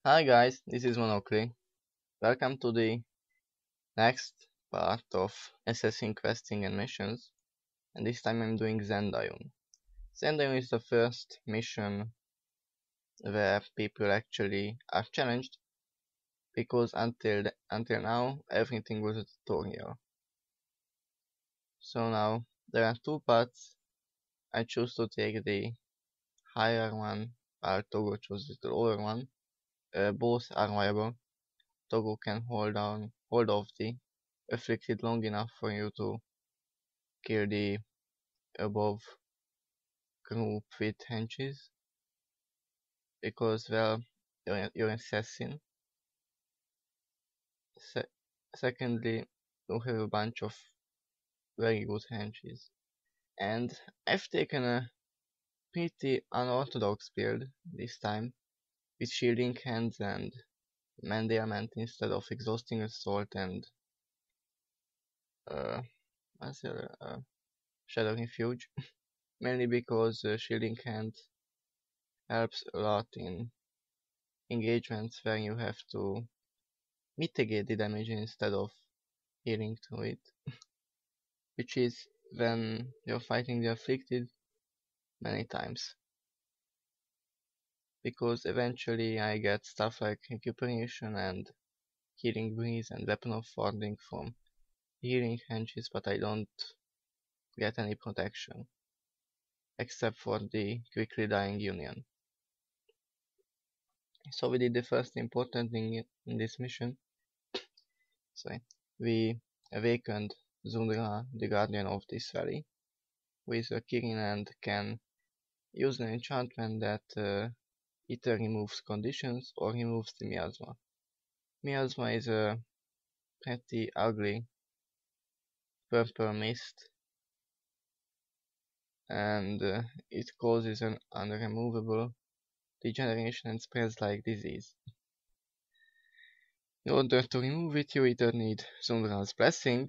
Hi guys, this is Monokli. Welcome to the next part of assessing questing and missions, and this time I'm doing Zen Daijun. Zen Daijun is the first mission where people actually are challenged because until now everything was a tutorial. So now there are two paths. I choose to take the higher one, while Togo chooses the lower one. Both are viable. Togo can hold off the afflicted long enough for you to kill the above group with henches because, well, you're an assassin. Se- Secondly, you have a bunch of very good henches. And I've taken a pretty unorthodox build this time with shielding hands and mandament instead of exhausting assault and uh, what's the shadow refuge. Mainly because shielding hand helps a lot in engagements where you have to mitigate the damage instead of healing through it, which is when you're fighting the afflicted many times. Because eventually I get stuff like recuperation and healing breeze and weapon of warding from healing henches, but I don't get any protection except for the quickly dying union. So we did the first important thing in this mission. Sorry, we awakened Zundra, the guardian of this valley, who is a Kirin and can use an enchantment that either removes conditions or removes the miasma. Miasma is a pretty ugly purple mist and it causes an unremovable degeneration and spreads like disease. In order to remove it, you either need Zundra's blessing.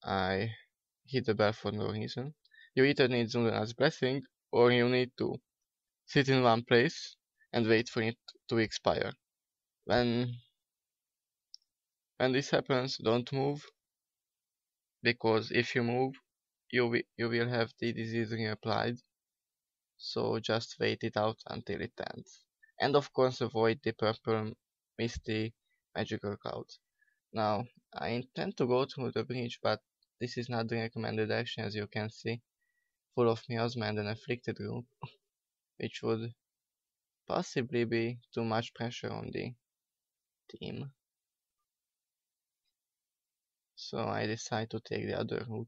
I hit the bell for no reason. You either need Zundra's blessing or you need to sit in one place and wait for it to expire. When when this happens, don't move because if you move, you will have the disease reapplied. So just wait it out until it ends. And of course, avoid the purple, misty, magical clouds. Now, I intend to go through the bridge, but this is not the recommended action, as you can see, full of miasma and an afflicted group, which would possibly be too much pressure on the team. So I decide to take the other route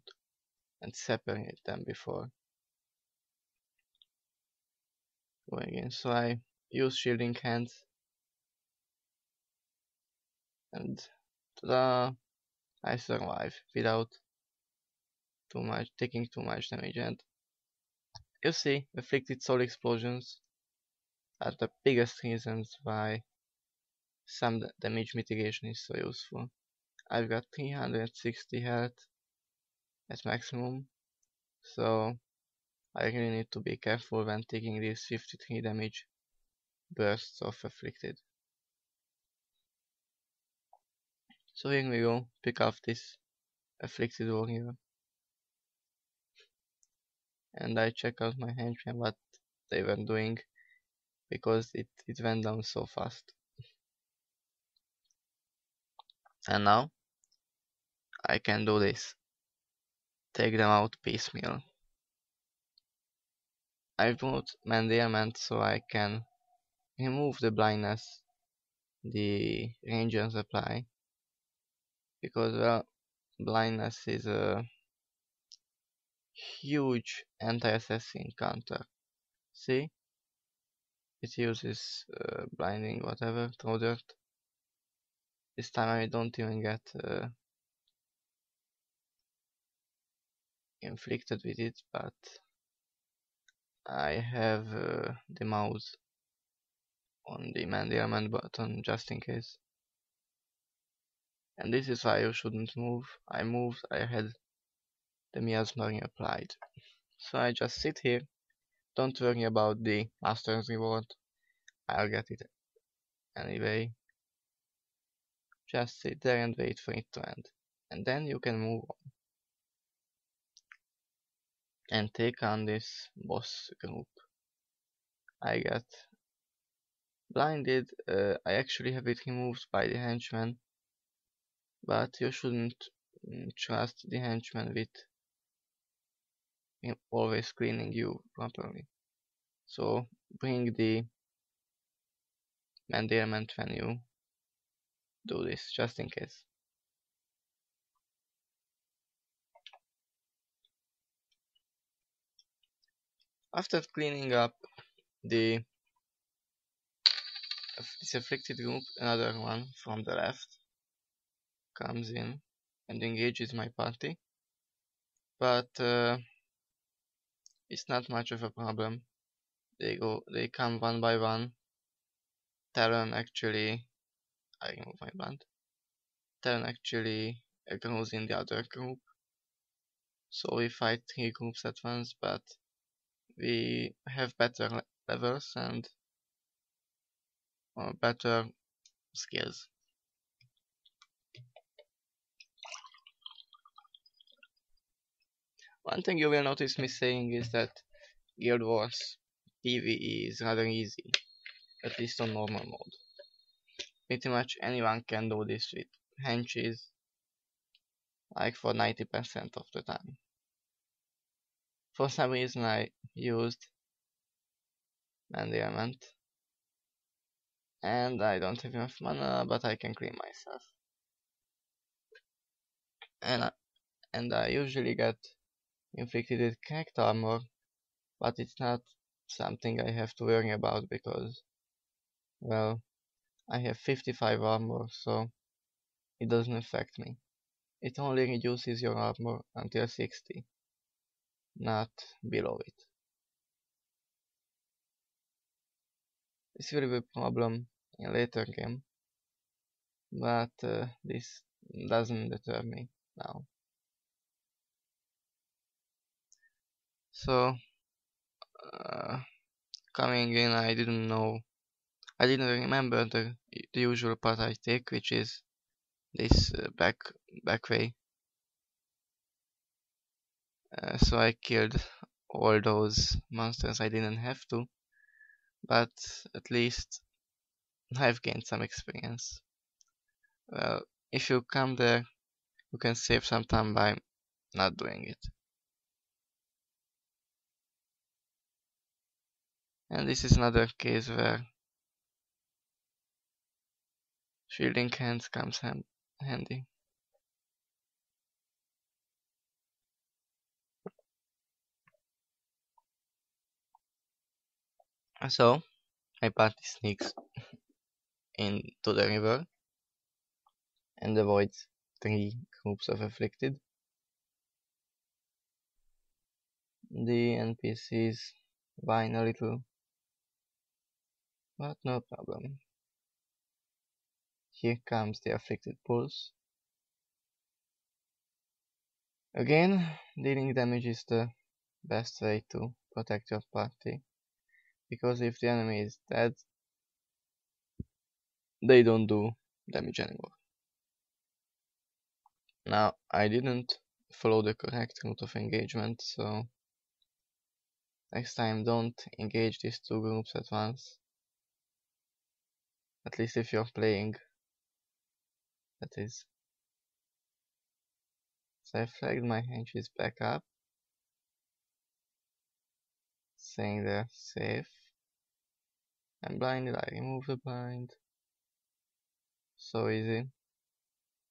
and separate them before going in. So I use shielding hands and ta-da! I survive without taking too much damage. And you see, afflicted soul explosions are the biggest reasons why some damage mitigation is so useful. I've got 360 health at maximum, so I really need to be careful when taking these 53 damage bursts of afflicted. So here we go, pick up this afflicted warrior, and I check out my henchmen what they were doing because it went down so fast. And now I can do this. Take them out piecemeal. I brought Mandiament so I can remove the blindness the rangers apply because, well, blindness is a huge anti-assassin counter. See, it uses blinding whatever throw dirt. This time I don't even get inflicted with it, but I have the mouse on the Mandiament button just in case. And this is why you shouldn't move. I moved, I had the miasma applied. So I just sit here, don't worry about the master's reward. I'll get it anyway. Just sit there and wait for it to end. And then you can move on and take on this boss group. I got blinded. I actually have it removed by the henchman, but you shouldn't trust the henchman with him always cleaning you properly. So bring the endearment when you do this, just in case. After cleaning up the this afflicted group, another one from the left comes in and engages my party, but it's not much of a problem. They come one by one. Talon actually, I remove my blunt. Talon actually goes in the other group, so we fight three groups at once, but we have better levels and better skills. One thing you will notice me saying is that Guild Wars PvE is rather easy, at least on normal mode. Pretty much anyone can do this with henches, like for 90% of the time. For some reason I used endearment, and I don't have enough mana, but I can clean myself. And I usually get inflicted with cracked armor, but it's not something I have to worry about because, well, I have 55 armor, so it doesn't affect me. It only reduces your armor until 60, not below it. This will be a problem in later game, but this doesn't deter me now. So, coming in, I didn't remember the usual path I take, which is this back way. So I killed all those monsters I didn't have to, but at least I've gained some experience. Well, if you come there, you can save some time by not doing it. And this is another case where shielding hands comes handy. So, my party sneaks into the river and avoids three groups of afflicted. The NPCs whine a little, but no problem. Here comes the afflicted pulse. Again, dealing damage is the best way to protect your party, because if the enemy is dead, they don't do damage anymore. Now, I didn't follow the correct route of engagement, so next time don't engage these two groups at once. At least if you're playing, that is. So I flagged my henches back up, saying they're safe. I'm blinded, I remove the blind. So easy.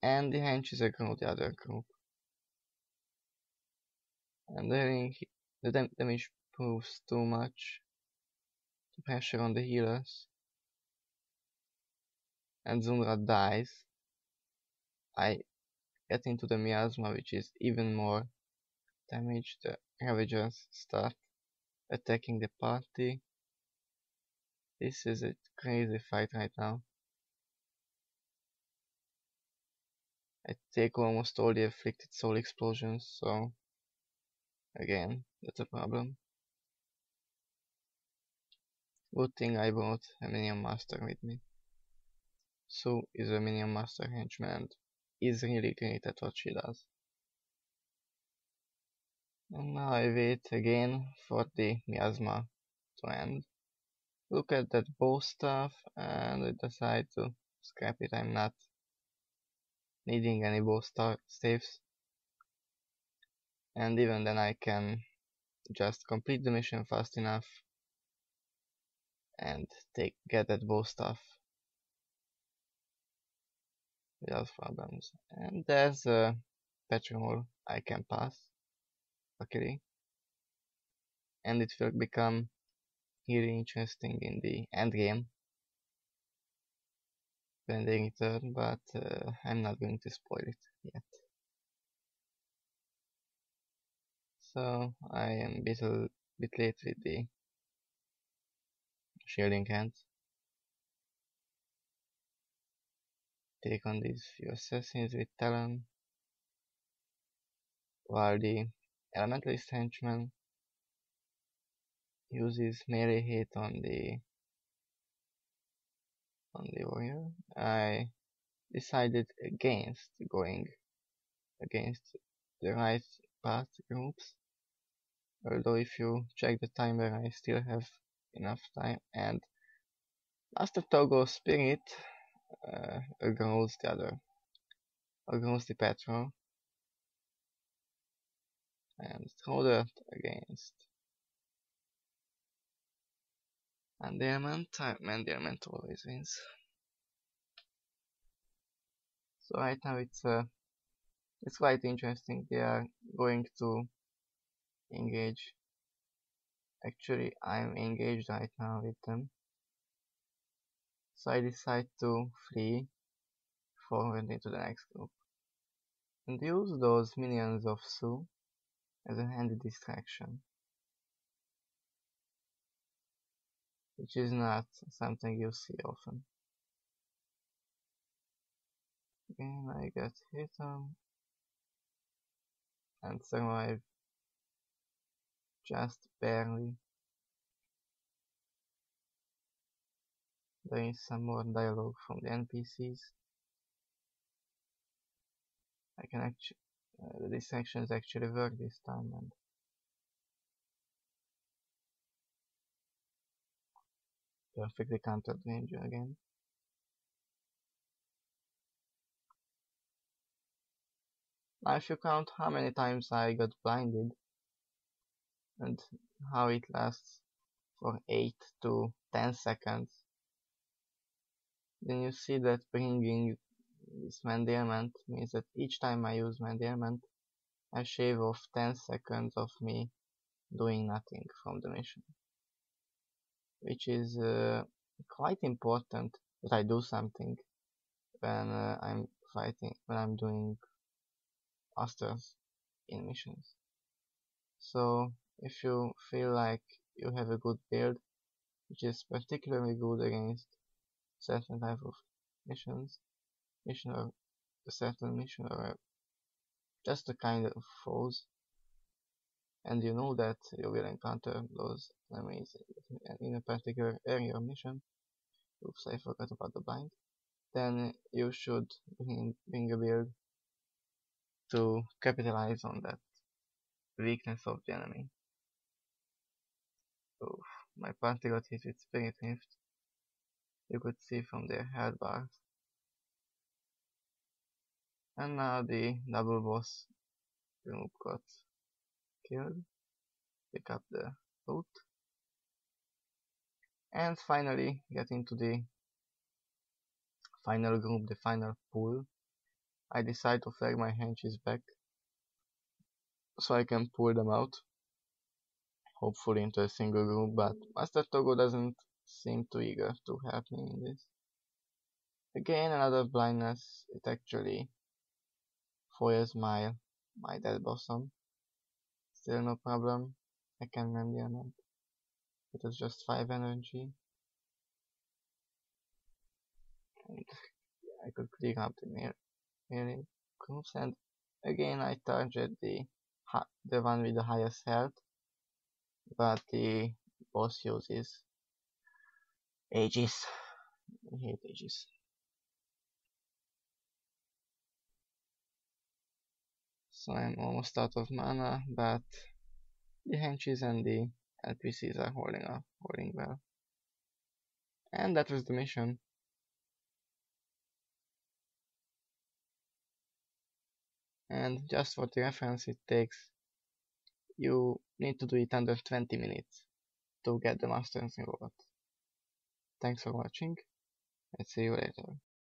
And the henches aggro the other group. And the damage proves too much. The pressure on the healers. And Zundra dies. I get into the miasma, which is even more damage. The Ravagers start attacking the party. This is a crazy fight right now. I take almost all the afflicted soul explosions, so again, that's a problem. Good thing I brought a minion master with me. Sue is a minion master henchman and is really great at what she does. And now I wait again for the miasma to end. Look at that bow stuff and I decide to scrap it. I'm not needing any bow staves. And even then I can just complete the mission fast enough and get that bow stuff without problems. And there's a petrol I can pass, luckily. And it will become really interesting in the end game when they return, but I'm not going to spoil it yet. So I am a bit late with the shielding hands. Take on these few assassins with Talon, while the elementalist henchman uses melee hit on the warrior. I decided against going against the right path groups, although if you check the timer I still have enough time, and Master Togo's spirit outgrows the petrol and throw that against Endearment always wins. So right now it's quite interesting. They are going to engage. Actually, I'm engaged right now with them. So I decide to flee forward into the next group and use those minions of Su as a handy distraction, which is not something you see often. Again, I get hit on and survive just barely. There is some more dialogue from the NPCs. I can actually, the distractions actually work this time and perfectly countered Ranger again. Now if you count how many times I got blinded and how it lasts for 8 to 10 seconds, then you see that bringing this Mandairment means that each time I use Mandairment, I shave off 10 seconds of me doing nothing from the mission. Which is quite important that I do something when I'm fighting, when I'm doing masters in missions. So if you feel like you have a good build, which is particularly good against certain type of mission or a certain mission or just a kind of foes, and you know that you will encounter those enemies in a particular area or mission. Oops, I forgot about the bind. Then you should bring a build to capitalize on that weakness of the enemy. So my party got hit with Spirit Rift. You could see from their health bars. And now the double boss group got killed. Pick up the loot. And finally get into the final group, the final pool. I decide to flag my henches back so I can pull them out, hopefully into a single group, but Master Togo doesn't seem too eager to help me in this. Again, another blindness. It actually foils my dead bosom. Still no problem. I can mend the amount. It was just 5 energy. And I could clear up the melee groups, and again I target the one with the highest health, but the boss uses Ages. I hate ages. So I'm almost out of mana, but the henches and the NPCs are holding well. And that was the mission. And just for the reference it takes, you need to do it under 20 minutes to get the Masters in Robot. Thanks for watching, and see you later.